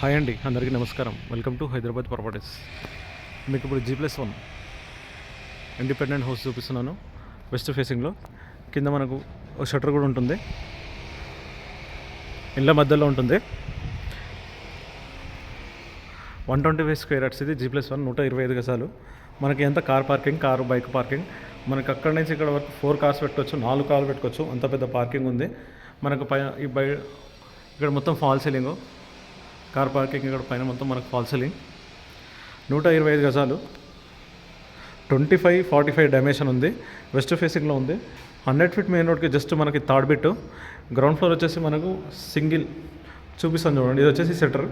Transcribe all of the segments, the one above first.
Hi అండి, అందరికీ నమస్కారం. Welcome to Hyderabad properties. మీకు ఇప్పుడు G+1 ఇండిపెండెంట్ హౌస్ చూపిస్తున్నాను. వెస్ట్ ఫేసింగ్లో కింద మనకు ఒక షట్టర్ కూడా ఉంటుంది. ఇళ్ళ మధ్యలో ఉంటుంది. 125 స్క్వేర్ యార్డ్స్. ఇది G+1 125 గజాలు. మనకి ఎంత car parking, car bike parking. మనకి అక్కడి నుంచి ఇక్కడ వరకు 4 కార్స్ పెట్టుకోవచ్చు, 4 కార్లు పెట్టుకోవచ్చు. అంత పెద్ద పార్కింగ్ ఉంది. మనకు ఇక్కడ మొత్తం ఫాల్ సీలింగ్, కార్ పార్కింగ్. ఇక్కడ పైన మొత్తం మనకు ఫాల్ సీలింగ్. 125 గజాలు, 25-45 డైమెన్షన్ ఉంది. వెస్ట్ ఫేసింగ్లో ఉంది. 100 ఫీట్ మెయిన్ రోడ్కి జస్ట్ మనకి థర్డ్ బిట్. గ్రౌండ్ ఫ్లోర్ వచ్చేసి మనకు సింగిల్ చూపిస్తాను చూడండి. ఇది వచ్చేసి షట్టర్.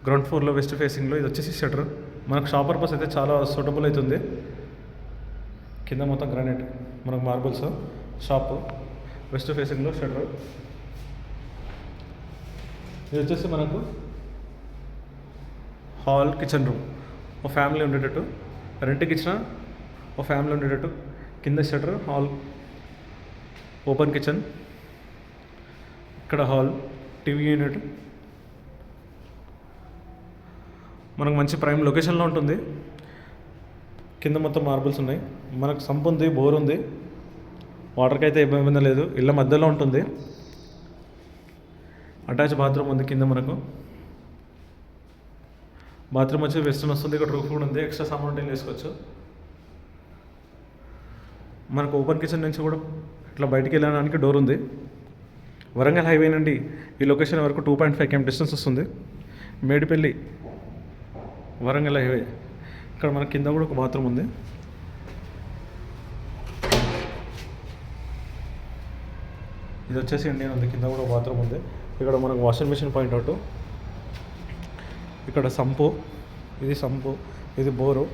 గ్రౌండ్ ఫ్లోర్లో వెస్ట్ ఫేసింగ్లో ఇది వచ్చేసి షట్టర్. మనకు షాప్ పర్పస్ అయితే చాలా సూటబుల్ అవుతుంది. కింద మొత్తం గ్రానైట్, మనకు మార్బుల్స్. షాపు వెస్ట్ ఫేసింగ్లో షట్టర్. ఇది వచ్చేసి మనకు హాల్, కిచెన్ రూమ్. ఒక ఫ్యామిలీ ఉండేటట్టు, రెంట్కి ఇచ్చిన ఒక ఫ్యామిలీ ఉండేటట్టు. కింద షట్టర్, హాల్, ఓపెన్ కిచెన్. ఇక్కడ హాల్, టీవీ యూనిట్. మనకు మంచి ప్రైమ్ లొకేషన్లో ఉంటుంది. కింద మొత్తం మార్బుల్స్ ఉన్నాయి. మనకు సంప్ ఉంది, బోర్ ఉంది. వాటర్కి అయితే ఇబ్బంది లేదు. ఇళ్ళ మధ్యలో ఉంటుంది. అటాచ్ బాత్రూమ్ ఉంది. కింద మనకు బాత్రూమ్ వచ్చి వెస్టర్న్ వస్తుంది. ఇక్కడ రూఫ్ కూడా ఉంది. ఎక్స్ట్రా సామాన్ వేసుకోవచ్చు. మనకు ఓపెన్ కిచెన్ నుంచి కూడా ఇట్లా బయటికి వెళ్ళడానికి డోర్ ఉంది. వరంగల్ హైవే నుండి ఈ లొకేషన్ వరకు 2.5 km డిస్టెన్స్ వస్తుంది. మేడిపల్లి వరంగల్ హైవే. ఇక్కడ మన కింద కూడా ఒక బాత్రూమ్ ఉంది. ఇది వచ్చేసి ఇండియన్ ఉంది. కింద కూడా బాత్రూమ్ ఉంది. ఇక్కడ మనకు వాషింగ్ మిషన్ పాయింట్ అవుట్. ఇక్కడ సంపు, ఇది సంపు, ఇది బోరు.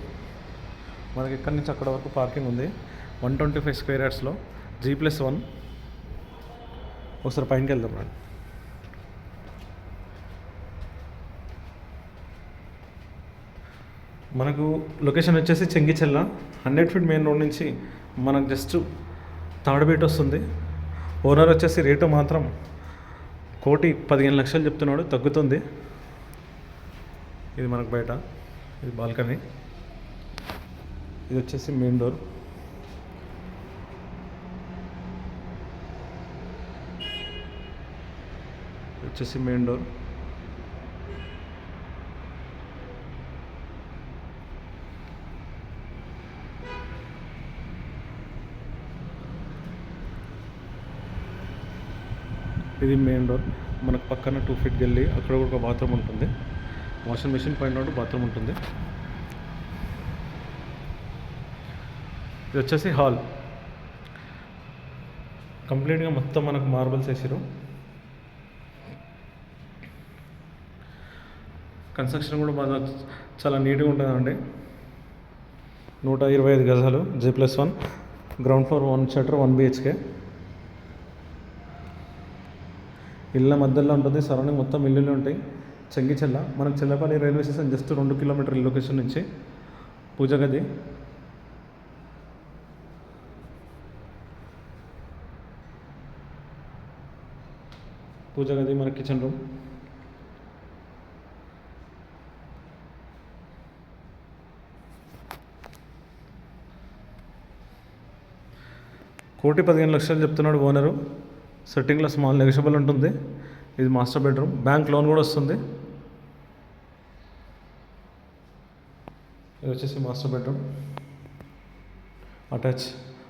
మనకి ఇక్కడి నుంచి అక్కడ వరకు పార్కింగ్ ఉంది. 125 స్క్వేర్ యార్డ్స్లో G+1. ఒకసారి పైనకి వెళ్దాం రండి. మనకు లొకేషన్ వచ్చేసి చెంగిచెల్ల. 100 ఫీట్ మెయిన్ రోడ్ నుంచి మనకు జస్ట్ థర్డ్ బీట్ వస్తుంది. ఓనర్ వచ్చేసి రేటు మాత్రం 1,15,00,000 చెప్తున్నాడు. తగ్గుతుంది. ఇది మనకు బయట, ఇది బాల్కనీ. ఇది వచ్చేసి మెయిన్ డోర్. ఇది వచ్చేసి మెయిన్ డోర్. ఇది మెయిన్ డోర్. మనకు పక్కన 2 ఫీట్ వెళ్ళి అక్కడ కూడా ఒక బాత్రూమ్ ఉంటుంది. వాషింగ్ మిషన్ పాయింట్ బాత్రూమ్ ఉంటుంది. ఇది వచ్చేసి హాల్. కంప్లీట్గా మొత్తం మనకు మార్బల్స్ వేసారు. కన్స్ట్రక్షన్ కూడా బాగా చాలా నీట్గా ఉంటుందండి. 125 గజాలు, G+1. Ground floor, 1 shutter, 1 BHK. ఇళ్ళ మధ్యలో ఉంటుంది. సరౌండింగ్ మొత్తం ఇల్లులు ఉంటాయి. చెంగిచెల్ల మనకు చెల్లపల్లి రైల్వే స్టేషన్ జస్ట్ 2 కిలోమీటర్ల లొకేషన్ నుంచి. పూజ గది, మన కిచెన్ రూమ్. ₹1,15,00,000 చెప్తున్నాడు ఓనరు. సెట్టింగ్లో స్మాల్ నెగోషియబుల్ ఉంటుంది. ఇది మాస్టర్ బెడ్రూమ్. బ్యాంక్ లోన్ కూడా వస్తుంది. ఇది వచ్చేసి మాస్టర్ బెడ్రూమ్. అటాచ్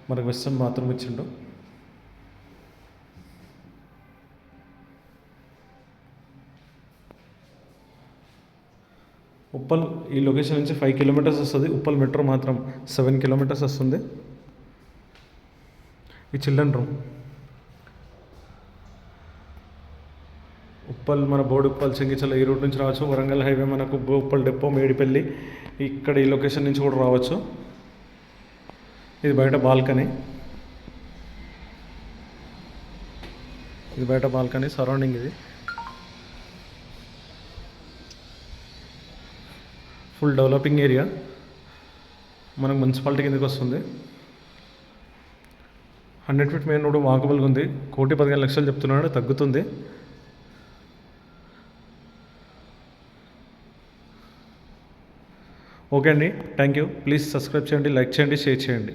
మనకు వెస్టర్న్ బాత్రూమ్ ఇచ్చిండు. ఉప్పల్ ఈ లొకేషన్ నుంచి 5 కిలోమీటర్స్ వస్తుంది. ఉప్పల్ మెట్రో మాత్రం 7 కిలోమీటర్స్ వస్తుంది. ఈ చిల్డ్రన్ రూమ్. ఉప్పల్ మన బోడుప్పల్, చెంగిచెల్ల ఈ రూట్ నుంచి రావచ్చు. వరంగల్ హైవే మనకు ఉప్పల్ డిపో, మేడిపల్లి ఇక్కడ ఈ లొకేషన్ నుంచి కూడా రావచ్చు. ఇది బయట బాల్కనీ. సరౌండింగ్ ఇది ఫుల్ డెవలపింగ్ ఏరియా. మనకు మున్సిపాలిటీ కిందకి వస్తుంది. 100 ఫీట్ మెయిన్ రోడ్ వాకబుల్గా ఉంది. 1,15,00,000 చెప్తున్నాడు. తగ్గుతుంది. ఓకే అండి, థ్యాంక్ యూ. ప్లీజ్ సబ్స్క్రైబ్ చేయండి, లైక్ చేయండి, షేర్ చేయండి.